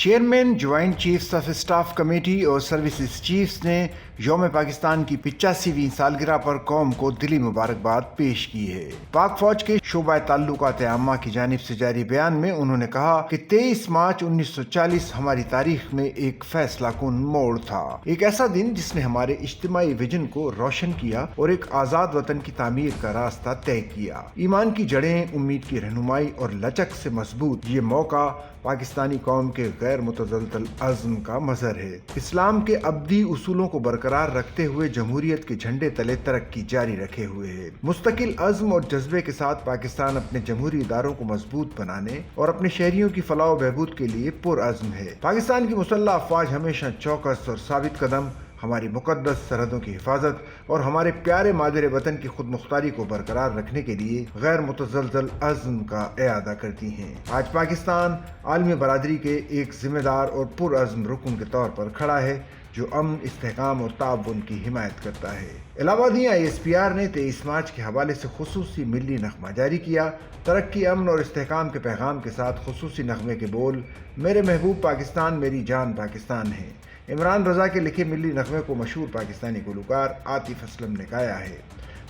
Chairman joint chiefs of staff committee اور services chiefs نے یوم پاکستان کی 85ویں سالگرہ پر قوم کو دلی مبارکباد پیش کی ہے۔ پاک فوج کے شعبہ تعلقات عامہ کی جانب سے جاری بیان میں انہوں نے کہا کہ 23 مارچ 1940 ہماری تاریخ میں ایک فیصلہ کن موڑ تھا، ایک ایسا دن جس نے ہمارے اجتماعی ویژن کو روشن کیا اور ایک آزاد وطن کی تعمیر کا راستہ طے کیا۔ ایمان کی جڑیں، امید کی رہنمائی اور لچک سے مضبوط یہ موقع پاکستانی قوم کے غیر متزلزل عزم کا مظہر ہے۔ اسلام کے ابدی اصولوں کو برقرار رکھتے ہوئے جمہوریت کے جھنڈے تلے ترقی جاری رکھے ہوئے ہے۔ مستقل عزم اور جذبے کے ساتھ پاکستان اپنے جمہوری اداروں کو مضبوط بنانے اور اپنے شہریوں کی فلاح و بہبود کے لیے پرعزم ہے۔ پاکستان کی مسلح افواج ہمیشہ چوکس اور ثابت قدم ہماری مقدس سرحدوں کی حفاظت اور ہمارے پیارے مادر وطن کی خود مختاری کو برقرار رکھنے کے لیے غیر متزلزل عزم کا اعادہ کرتی ہیں۔ آج پاکستان عالمی برادری کے ایک ذمہ دار اور پرعزم رکن کے طور پر کھڑا ہے جو امن، استحکام اور تعاون کی حمایت کرتا ہے۔ الہ آبادی ISPR نے 23 مارچ کے حوالے سے خصوصی ملی نغمہ جاری کیا۔ ترقی، امن اور استحکام کے پیغام کے ساتھ خصوصی نغمے کے بول میرے محبوب پاکستان میری جان پاکستان ہے۔ عمران رضا کے لکھے ملی نغمے کو مشہور پاکستانی گلوکار عاطف اسلم نے گایا ہے۔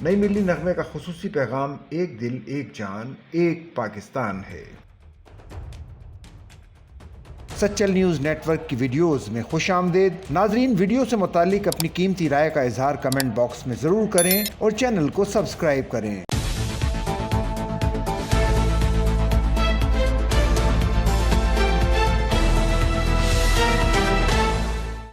نئی ملی نغمے کا خصوصی پیغام ایک دل، ایک جان، ایک پاکستان ہے۔ سچل نیوز نیٹ ورک کی ویڈیوز میں خوش آمدید۔ ناظرین، ویڈیو سے متعلق اپنی قیمتی رائے کا اظہار کمنٹ باکس میں ضرور کریں اور چینل کو سبسکرائب کریں۔